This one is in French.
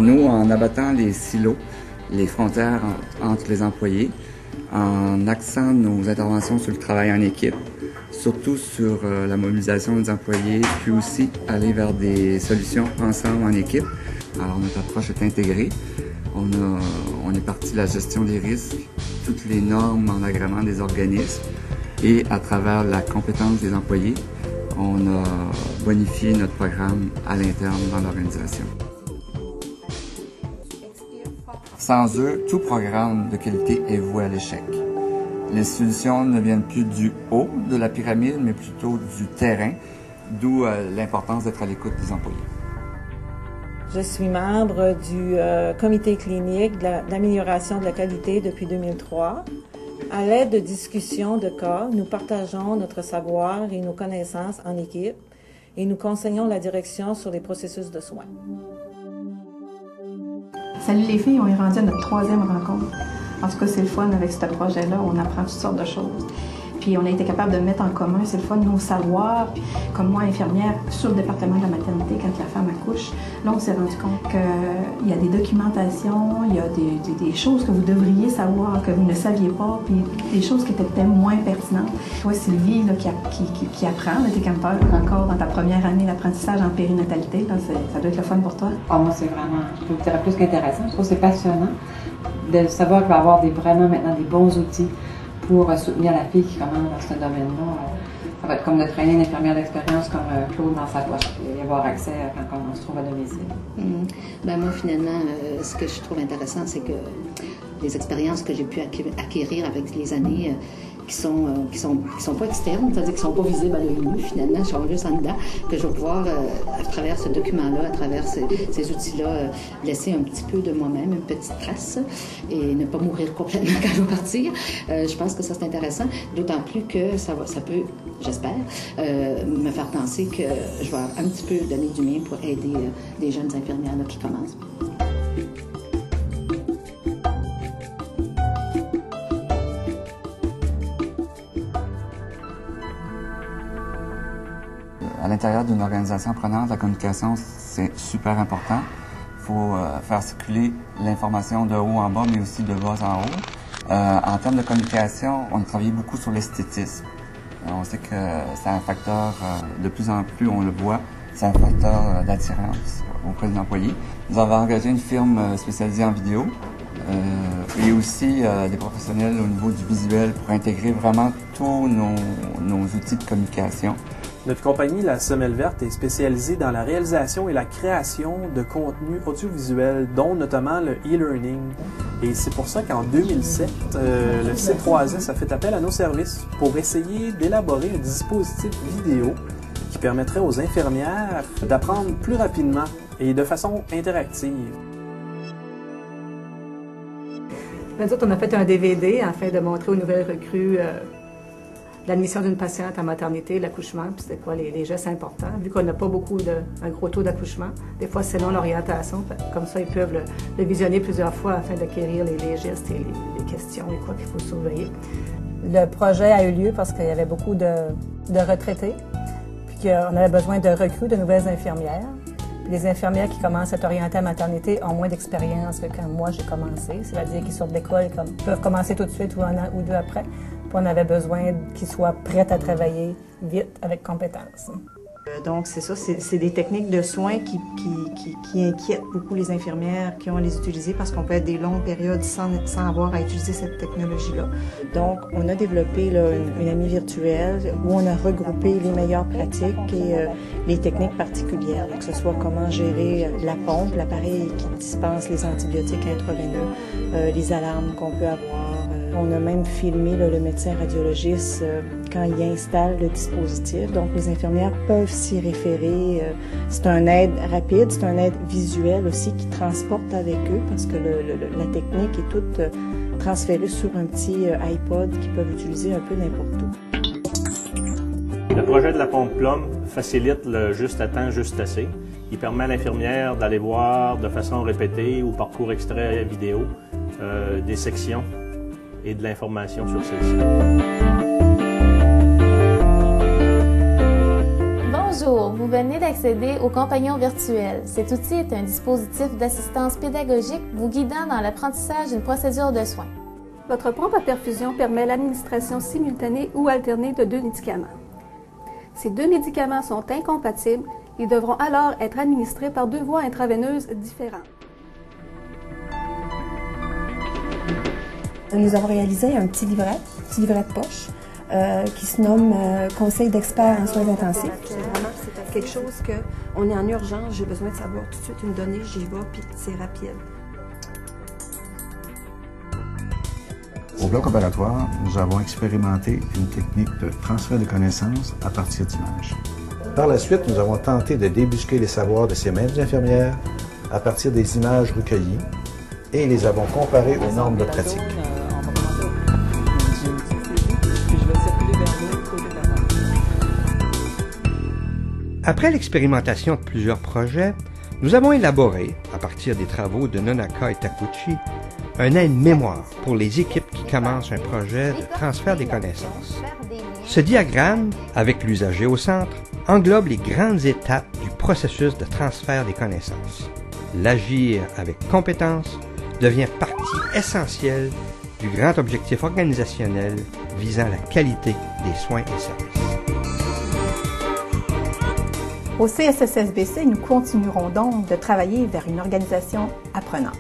Nous, en abattant les silos, les frontières entre les employés, en axant nos interventions sur le travail en équipe, surtout sur la mobilisation des employés, puis aussi aller vers des solutions ensemble en équipe. Alors notre approche est intégrée. On est parti de la gestion des risques, toutes les normes en agrément des organismes et à travers la compétence des employés, on a bonifié notre programme à l'interne dans l'organisation. Sans eux, tout programme de qualité est voué à l'échec. Les solutions ne viennent plus du haut de la pyramide, mais plutôt du terrain, d'où l'importance d'être à l'écoute des employés. Je suis membre du comité clinique d'amélioration de la qualité depuis 2003. À l'aide de discussions de cas, nous partageons notre savoir et nos connaissances en équipe et nous conseillons la direction sur les processus de soins. Salut les filles, on est rendu à notre 3e rencontre. En tout cas, c'est le fun avec ce projet-là, on apprend toutes sortes de choses. Puis on a été capable de mettre en commun, c'est le fun, nos savoirs. Puis, comme moi, infirmière, sur le département de la maternité, quand la femme accouche, là, on s'est rendu compte qu'il y a des documentations, il y a des choses que vous devriez savoir, que vous ne saviez pas, puis des choses qui étaient peut-être moins pertinentes. Toi, Sylvie, là, qui apprend, t'es campeur encore dans ta première année d'apprentissage en périnatalité, là, ça doit être le fun pour toi. Oh, moi, c'est vraiment, je dirais plus qu'intéressant. Je trouve que c'est passionnant de savoir qu'il va y avoir vraiment maintenant des bons outils pour soutenir la fille qui commence dans ce domaine-là. Ça va être comme de traîner une infirmière d'expérience comme Claude dans sa poche et avoir accès quand on se trouve à domicile. Ben moi, finalement, ce que je trouve intéressant, c'est que les expériences que j'ai pu acquérir avec les années qui sont pas externes, c'est-à-dire qui sont pas visibles à l'œil nu, finalement, sont juste en dedans, que je vais pouvoir, à travers ce document-là, à travers ces outils-là, laisser un petit peu de moi-même, une petite trace, et ne pas mourir complètement quand je vais partir. Je pense que ça, c'est intéressant, d'autant plus que ça peut, j'espère, me faire penser que je vais un petit peu donner du mien pour aider des jeunes infirmières là, qui commencent. À l'intérieur d'une organisation prenante, la communication, c'est super important. Il faut faire circuler l'information de haut en bas, mais aussi de bas en haut. En termes de communication, on a travaillé beaucoup sur l'esthétisme. On sait que c'est un facteur, de plus en plus on le voit, c'est un facteur d'attirance auprès des employés. Nous avons engagé une firme spécialisée en vidéo et aussi des professionnels au niveau du visuel pour intégrer vraiment tous nos outils de communication. Notre compagnie, la Semelle Verte, est spécialisée dans la réalisation et la création de contenus audiovisuels, dont notamment le e-learning. Et c'est pour ça qu'en 2007, le C3S a fait appel à nos services pour essayer d'élaborer un dispositif vidéo qui permettrait aux infirmières d'apprendre plus rapidement et de façon interactive. Nous autres, on a fait un DVD afin de montrer aux nouvelles recrues l'admission d'une patiente en maternité, l'accouchement, puis c'est quoi les gestes importants. Vu qu'on n'a pas un gros taux d'accouchement, des fois c'est non l'orientation, comme ça ils peuvent le visionner plusieurs fois afin d'acquérir les gestes et les questions et quoi qu'il faut surveiller. Le projet a eu lieu parce qu'il y avait beaucoup de retraités, puis qu'on avait besoin de recrues, de nouvelles infirmières. Puis les infirmières qui commencent à être orientées à maternité ont moins d'expérience que quand moi j'ai commencé, c'est-à-dire qu'ils sortent de l'école, peuvent commencer tout de suite ou un an ou deux après. Puis on avait besoin qu'ils soient prêts à travailler vite, avec compétence. Donc c'est ça, c'est des techniques de soins qui inquiètent beaucoup les infirmières qui ont à les utiliser parce qu'on peut être des longues périodes sans avoir à utiliser cette technologie-là. Donc on a développé là, une amie virtuelle où on a regroupé les meilleures pratiques et les techniques particulières, que ce soit comment gérer la pompe, l'appareil qui dispense les antibiotiques intraveineux, les alarmes qu'on peut avoir. On a même filmé là, le médecin radiologiste quand il installe le dispositif. Donc, les infirmières peuvent s'y référer. C'est un aide rapide, c'est un aide visuelle aussi qui transporte avec eux parce que la technique est toute transférée sur un petit iPod qu'ils peuvent utiliser un peu n'importe où. Le projet de la pompe Plum facilite le juste à temps, juste assez. Il permet à l'infirmière d'aller voir de façon répétée ou par court extrait vidéo des sections et de l'information sur celle-ci. Bonjour, vous venez d'accéder au Compagnon virtuel. Cet outil est un dispositif d'assistance pédagogique vous guidant dans l'apprentissage d'une procédure de soins. Votre pompe à perfusion permet l'administration simultanée ou alternée de 2 médicaments. Ces 2 médicaments sont incompatibles et devront alors être administrés par 2 voies intraveineuses différentes. Nous avons réalisé un petit livret de poche, qui se nomme Conseil d'experts en soins intensifs. Vraiment, c'est quelque chose qu'on est en urgence, j'ai besoin de savoir tout de suite une donnée, j'y vais, puis c'est rapide. Au bloc opératoire, nous avons expérimenté une technique de transfert de connaissances à partir d'images. Par la suite, nous avons tenté de débusquer les savoirs de ces mêmes infirmières à partir des images recueillies et les avons comparées aux normes de pratique. Après l'expérimentation de plusieurs projets, nous avons élaboré, à partir des travaux de Nonaka et Takuchi, un aide-mémoire pour les équipes qui commencent un projet de transfert des connaissances. Ce diagramme, avec l'usager au centre, englobe les grandes étapes du processus de transfert des connaissances. L'agir avec compétence devient partie essentielle du grand objectif organisationnel visant la qualité des soins et services. Au CSSSBC, nous continuerons donc de travailler vers une organisation apprenante.